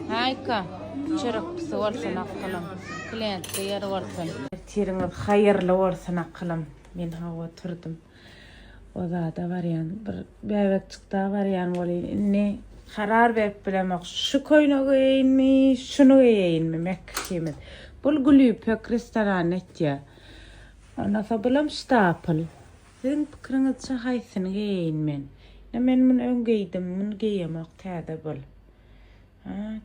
هايكا شرق بسورسنا قلم كلين تيار ورسن تيرن الخير لورسنا قلم من هو تردم وذا دبريان بيبتكتا بريان ولي إني قرار بيبلمق شو كوينوغين مي شنوغين مي مكتيمد بلغلي بكريستران نتيا أنا فبلم ستابل ذن بكرنت شهايثن غين من أنجيدم من جيم مقتادة بل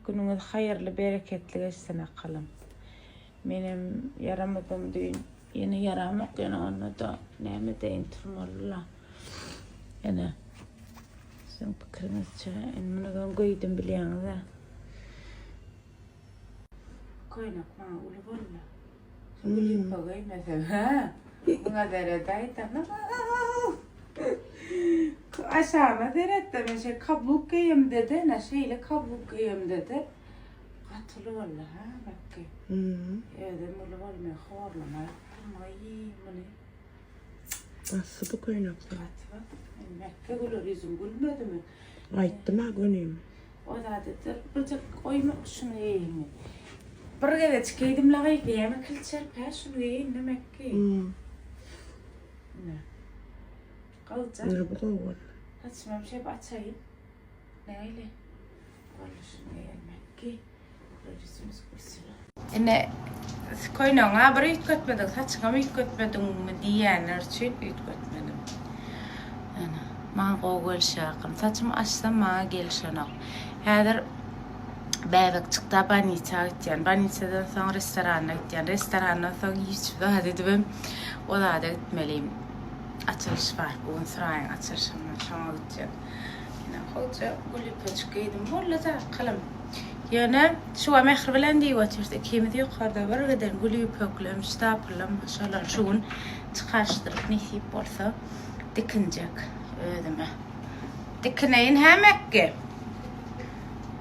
كنوا الخير لبركة لجسنا قلم من يرمضم دين يعني يرمق أنا دا نعمتين ترمل الله أنا سن بكرنت إن من أنجيدم باليان ذا كوينك ما أقول ولا سقولي بقى مثلا ما درت aşağıda derette meşe kabluk giyim dedi neşeyle kabluk giyim dedi katılı valla ha bakki evde mulu var mı horlama yaptırmayı mını nasıl bu kaynaklı katı mekke gülür yüzüm gülmedi mi ayttım ha gönüyüm o da dedi bıcık oyma şunu yiyeyim mi bir kere çıkaydım lağı giyeme külçer per şunu yiyeyim mi mekke ne قلت أنا بطول هتسمع مش هيبقى تسيب نايلة ولا شنو هي المكي ولا جسم سكوسلا إن كوينا عبريت كت بدك هتسمع كت بدك مديان رتشيل بيت كت بدك أنا ما قول شاقم هتسمع أصلا ما قيل شنو هذا بابك تقطع باني تدان ثان ريستوران ثان يشوف هذا دبم ولا هذا مليم أتلش فاح بون ثراين أتلش من شمالتين هنا خوجة قولي بتشكيد ولا ذا قلم يانا شو ما يخرب لندي واتيرتك هي مثي خارده برغدن قولي بوكلم ستابلم ما شاء الله شون تخاش دركني في بورثة دكنجك ذمه دكنين همكة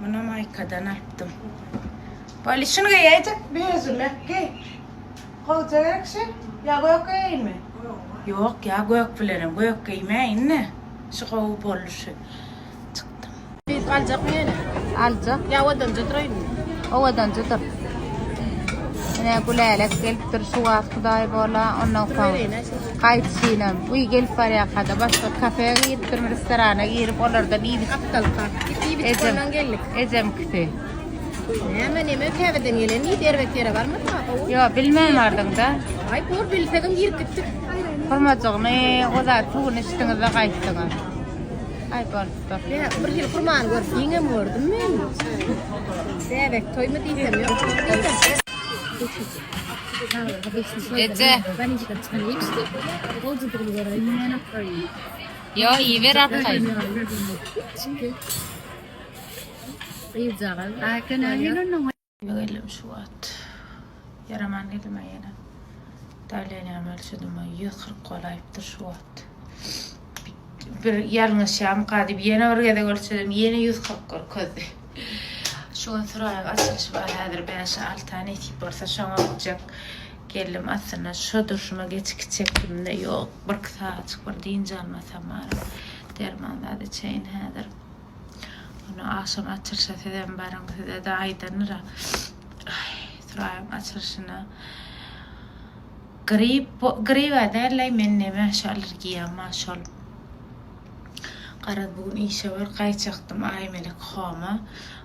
منا ما يكدنا البتم بالي شنو جايتك بيزو مكة خوجة يكشي يا بوكين Yok ya gök filerim gök kıymayın şuğu boluşu çıktım. Biz alacak mı yani? Alacak. Ya odan götüreyim mi? Odan götür. Ne kulelek gelip şuat kuday bola ondan sonra kayıt sinem. Bu gel farya kada başka kafeye girip restorana girip onlardan iyi bir Aptal kart. İyi bir konan geldik. Ezem kiti. Hemen yemek evden gelen iyi dervek yere var mı? Yok bilmem ardın da. Ay por bilsegim girip gittik. Hormatçığını o da tuğun iştiniz ve kayıttınız. Ay boldu. Ya bir yıl kurman gör. Yine mi gördün mü? Dervek toy mu diysem yok. Ece. Ben hiç kaçmayayım işte. Bolcu bir yere. Yine koyayım. Yo iyi ver atayım. İyi zaten. Arkana Böğelim şu at. Yaraman elime yine. Davleni amel şuduma yukarı kolayıptır şu at. Bir yarın şam kadı bir yine oraya da görsem yine yukarı korkudu. Şu an thuraya açılış var hadır beş altane tip varsa şu an olacak. Geldim aslında şu duruşuma geçecektim de yok. Bir kısa açık var deyince almasam var. Derman da çeyin hadır. Onu akşam açılışa dedim barang da aydanıra. Thuraya açılışına قريب هذا مني ما شاء الله رجيا ما شاء الله قرد بقول إيش ور قايد شختم أي ملك خامة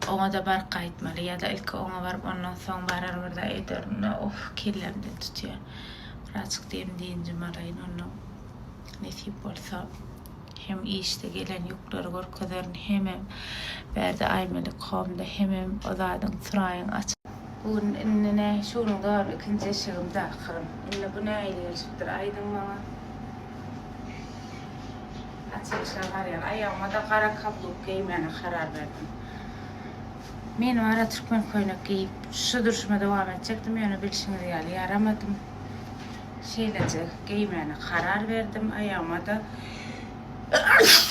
أو ده بار قايد مالي هذا إلك أو ما بار بنا ثان بارر وردا إدرنا أوف كلام دتوتيا راتك دين دين جمالين إنه نثيب ورثا هم إيش تجيلن يقدر غر كذرن همم بعد أي ملك خام ده همم أذادن ثراين أت بون إننا شو نقدر كنت شغم داخل إن بناء اللي شفت أيضا ما أتصل شغالين أيام ما دقارك خبلو كي ما أنا خراب مين مرة تركمن كوينا كي شدرش ما دوامة تكتم أنا بلشين ريالي يا رمتم شيء ده كي ما أنا خراب بردم أيام ما ده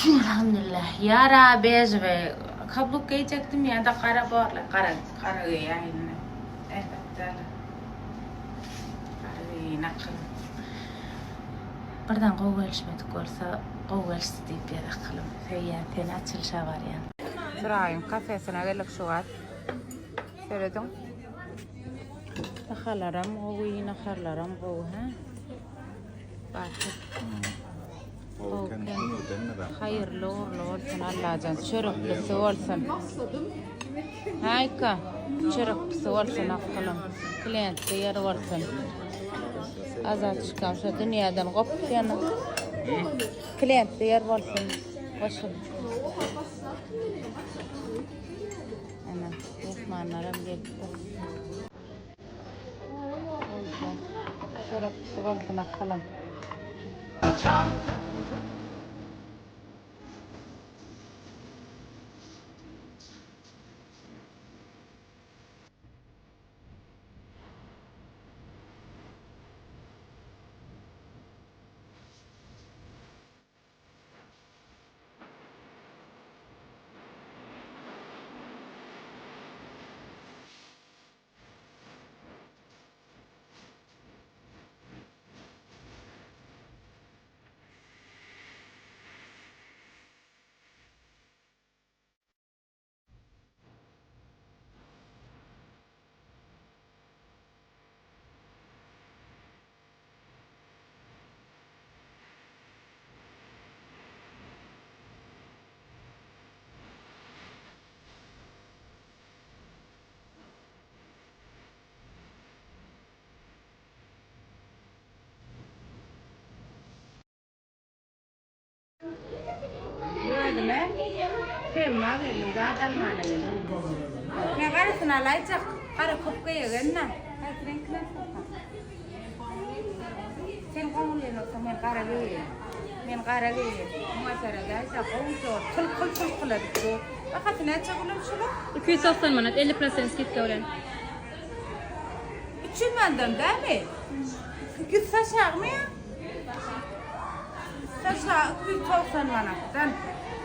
الحمد لله يا رابيز و خبلو كي تكتم يا دقارك بارلا قرق يا هنا نقل بردان قوال شبت كورسا قوال ستيب يا دخلهم هي ثلاث شوارع تراعي كافيه سنة قال لك شو Feridun. Nakalaram qo'y, nakalaram qo'y, ha? Bakıp. Hayırlı uğurlu olsun Allah'can. Çörüklüsü olsun. Hayka. Çörüklüsü olsun akılım. Klient yer olsun. Azat çıkan şu dünyadan kopup yana. Klient yer olsun. Başım. Ana, mehmanlarım geldi. Çörüklüsü olsun akılım. Ne karısın alaycak? Karı kopkaya gelme. Sen konulun olsa men kara geyim. Men kara geyim. Masara gelse konuşuyor. Tıl kıl ediyor. Fakat ne çakulum şunu? 290 manat 50% skitka olan. 300 mandan değil mi? Güt saçak mı ya? Saçak 290 manattan.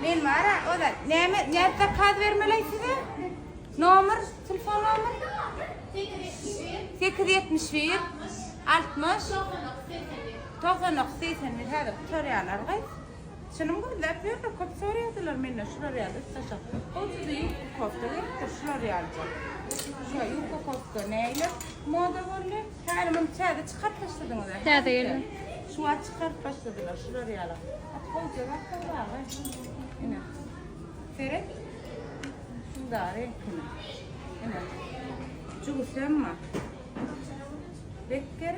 Men var o da nerede kağıt vermeli size? Numar, telefon numar? 871 60 90 هذا سوريال أرغيز شنو نقول لا بيرد كوب سوريال ولا منه شنو ريال استشا قلت لي كوفته شنو ريال شو يوكو كوفته نايلة موضة ولا تعال من هذا تخرب بس تدمر هذا يلا شو تخرب بس تدمر شنو ريال أتقول جرا كذا هنا فرد شو داري هنا شو سمع ذكر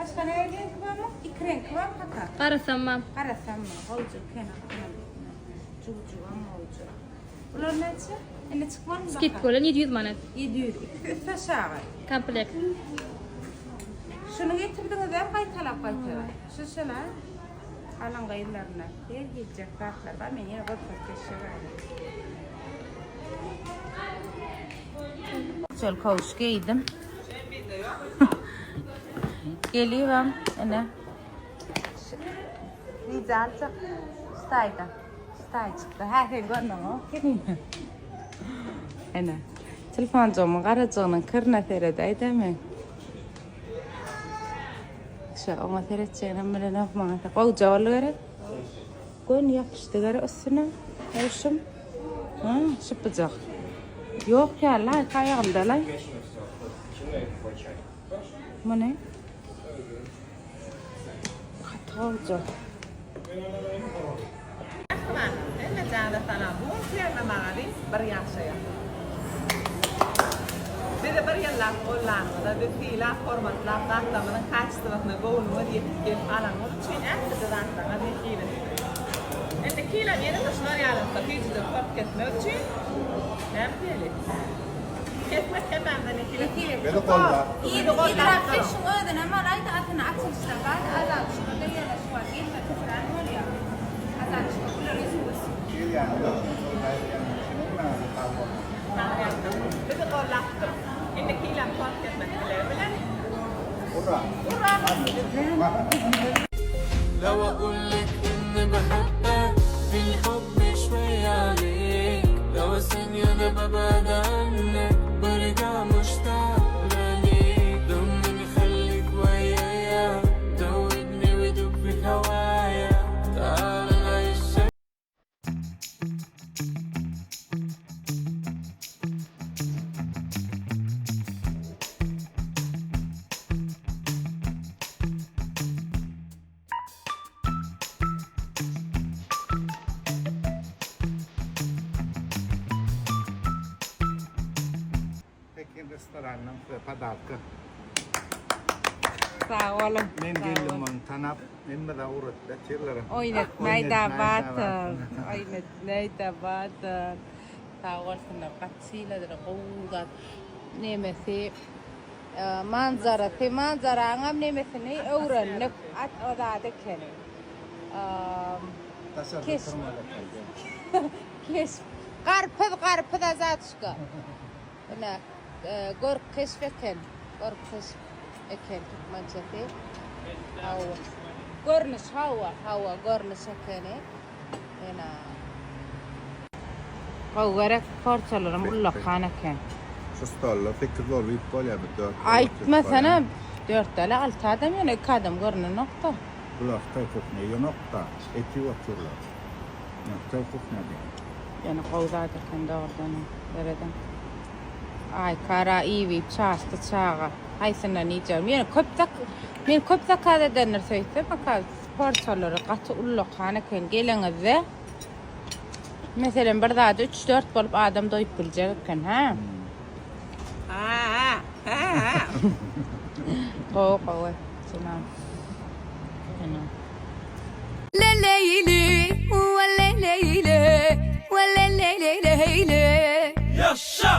أشكال هاي كبارة إكرين كبار حكا قارة سمام قرا سما موجود كنا جوجو موجود ولا ناتشا إن تكون skitka olan 700 manat. يدير فشاغل Komplek. شنو يتبدو ذا قايتلا شو شلا على غيرنا يجي جكاتلا بعمين يغطى كشغال شو الكوش كيدم Geliyorum ana. Rica çok stayda. Stay çıktı. Her şey görünüyor. Ana. Telefoncuğumu karacığının kırna teredeydi mi? Şu ona teredeceğine bile ne yapmaya da. Koyca oğulları. Koyun yapıştı gara üstüne. Hoşum. Ha, şıpacak. Yok ya lan kayağımda lan. Bu ne? Olacak. طبعا لما جاء طلبون فينا معري بريان شيء بده بريان لا قول لا ده في لا فورمات لا تحت من كاتست من نقول ودي كيف على مود شيء أنت ده أنت ما دي كيلا أنت كيلا يعني تشتري على التقييد ده فرق نوتشي نعم كيلا كيف ما كان عندنا كيلا بده قول لا إذا فيش أنا ما رأيت أنا عكس الشغال أنا شو بدي أنا شو أجيب كثر عنه اليوم أنا شو كل ريسوس بده قول لا إن كيلا فرق مثلا لو اقول لك اني بحبك في الحب شوي عليك لو ثانية انا ببعد عنك برجع مشتاق ليك ضمني خليك ويايا دوبني ودوب في هوايا تعال نعيش restoranın padatka. Sağ olun. Men sağ olun. geldim tanap. Men de uğrat da çirlerim. Oynatmayda batır. Oynatmayda batır. Sağ olsun. Katsıyladır. Qoğudat. Nemesi manzara angam nemesini öğrenip at odadı kene. Keş. Keş. Qarpız azatışka. Buna gor keşfeken. Gor keşfeken. Mançati. Hava. Gorniş hava. Gorniş kene. Ena. Qavgarak parçalarım ullaqana ken. Şu stalla fikir zor bir bol ya bir dört. Aytmasana 4 tane 6 adam yani 2 adam görünen nokta. Kulakta kokmuyor nokta. Eti oturlar. Nokta kokmuyor. Yani qavdadı kendi oradan dereden. Ay kara iyi çağıstı çağa. Haysına niyeceğim. Yani köp zakada denir söylese bakal parçaları qatı ullaqana ken gelenize. Mesela bir daha 3-4 bolup adam doyup bilecekken ha. Qo'y. Tamam. Leyli, wa leyli, wa leyli. Yaşa!